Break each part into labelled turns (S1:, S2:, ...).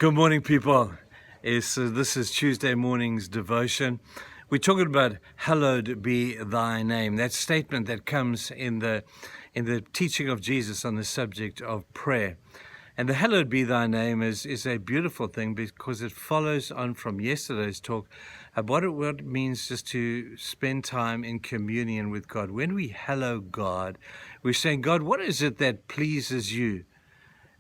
S1: Good morning, people. This is Tuesday morning's devotion. We're talking about hallowed be thy name. That statement that comes in the teaching of Jesus on the subject of prayer. And the hallowed be thy name is a beautiful thing because it follows on from yesterday's talk about what it means just to spend time in communion with God. When we hallow God, we're saying, God, what is it that pleases you?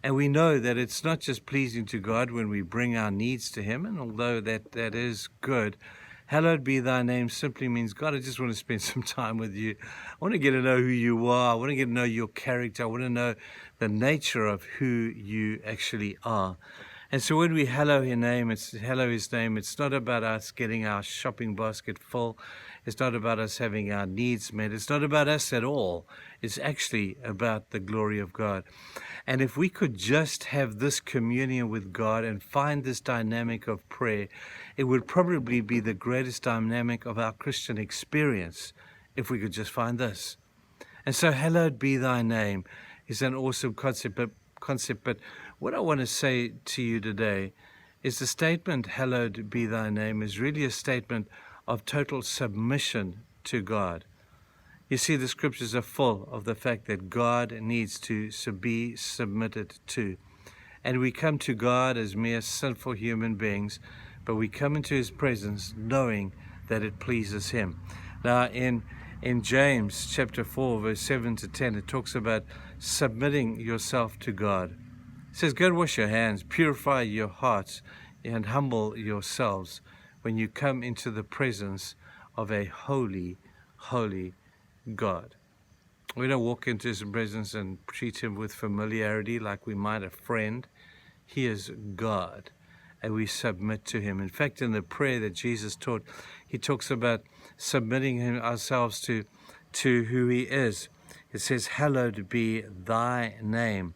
S1: And we know that it's not just pleasing to God when we bring our needs to Him, and although that is good, hallowed be thy name simply means, God, I just want to spend some time with you. I want to get to know who you are. I want to get to know your character. I want to know the nature of who you actually are. And so when we hallow His name, it's not about us getting our shopping basket full. It's not about us having our needs met. It's not about us at all. It's actually about the glory of God. And if we could just have this communion with God and find this dynamic of prayer, it would probably be the greatest dynamic of our Christian experience if we could just find this. And so hallowed be thy name is an awesome concept, but what I want to say to you today is the statement, hallowed be thy name, is really a statement of total submission to God. You see, the scriptures are full of the fact that God needs to be submitted to. And we come to God as mere sinful human beings, but we come into His presence knowing that it pleases Him. Now, in James chapter 4, verse 7 to 10, it talks about submitting yourself to God. It says, go and wash your hands, purify your hearts, and humble yourselves when you come into the presence of a holy, holy God. We don't walk into His presence and treat Him with familiarity like we might a friend. He is God, and we submit to Him. In fact, in the prayer that Jesus taught, He talks about submitting ourselves to who He is. It says, hallowed be thy name.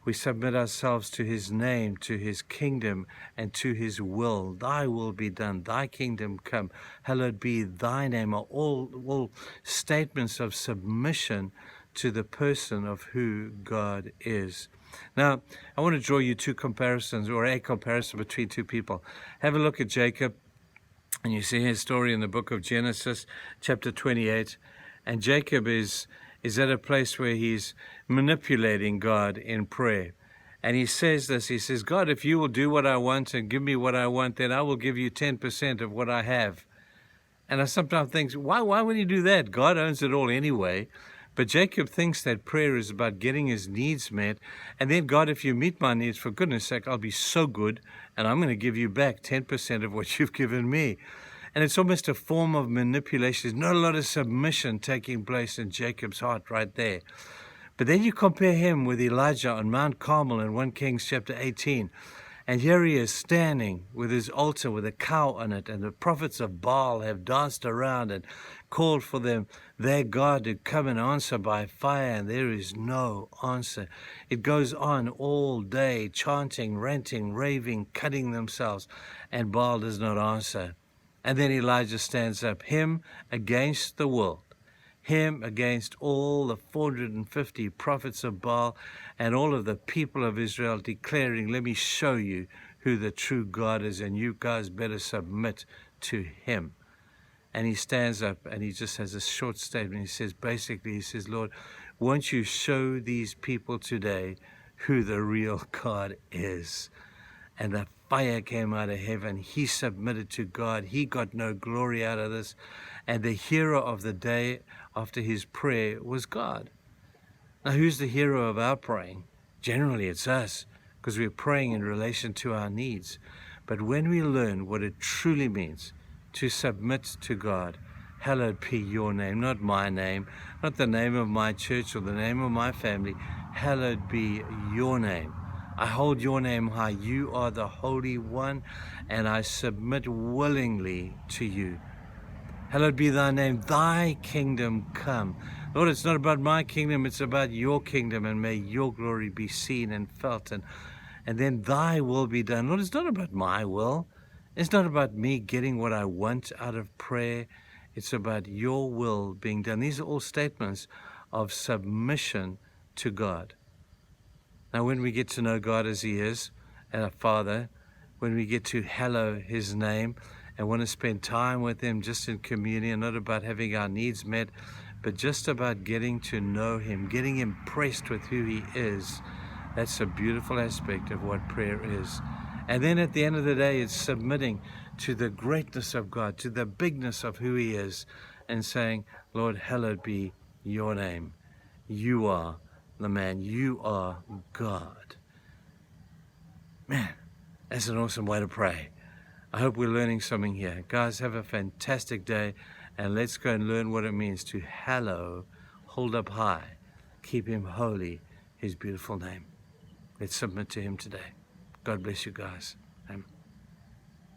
S1: We submit ourselves to His name, to His kingdom, and to His will. Thy will be done, thy kingdom come. Hallowed be thy name are all statements of submission to the person of who God is. Now, I want to draw you two comparisons, or a comparison between two people. Have a look at Jacob, and you see his story in the book of Genesis, chapter 28. And Jacob is at a place where he's manipulating God in prayer. And he says this, he says, God, if you will do what I want and give me what I want, then I will give you 10% of what I have. And I sometimes think, why would He do that? God owns it all anyway. But Jacob thinks that prayer is about getting his needs met. And then, God, if you meet my needs, for goodness sake, I'll be so good, and I'm going to give you back 10% of what you've given me. And it's almost a form of manipulation. There's not a lot of submission taking place in Jacob's heart right there. But then you compare him with Elijah on Mount Carmel in 1 Kings chapter 18. And here he is standing with his altar with a cow on it. And the prophets of Baal have danced around and called for their God to come and answer by fire. And there is no answer. It goes on all day, chanting, ranting, raving, cutting themselves. And Baal does not answer. And then Elijah stands up, him against the world, him against all the 450 prophets of Baal and all of the people of Israel, declaring, let me show you who the true God is, and you guys better submit to Him. And he stands up and he just has a short statement. He says, Lord, won't you show these people today who the real God is? And the fire came out of heaven. He submitted to God. He got no glory out of this. And the hero of the day after his prayer was God. Now, who's the hero of our praying? Generally, it's us, because we're praying in relation to our needs. But when we learn what it truly means to submit to God, hallowed be your name, not my name, not the name of my church or the name of my family. Hallowed be your name. I hold your name high. You are the Holy One, and I submit willingly to you. Hallowed be thy name, thy kingdom come. Lord, it's not about my kingdom, it's about your kingdom, and may your glory be seen and felt, and then thy will be done. Lord, it's not about my will. It's not about me getting what I want out of prayer. It's about your will being done. These are all statements of submission to God. Now, when we get to know God as He is, and our Father, when we get to hallow his name and want to spend time with him just in communion, not about having our needs met, but just about getting to know him, getting impressed with who he is. That's a beautiful aspect of what prayer is. And then at the end of the day, it's submitting to the greatness of God, to the bigness of who he is, and saying, Lord, hallowed be your name. You are the man. You are God. Man, that's an awesome way to pray. I hope we're learning something here. Guys, have a fantastic day, and let's go and learn what it means to hallow, hold up high, keep him holy, his beautiful name. Let's submit to him today. God bless you guys.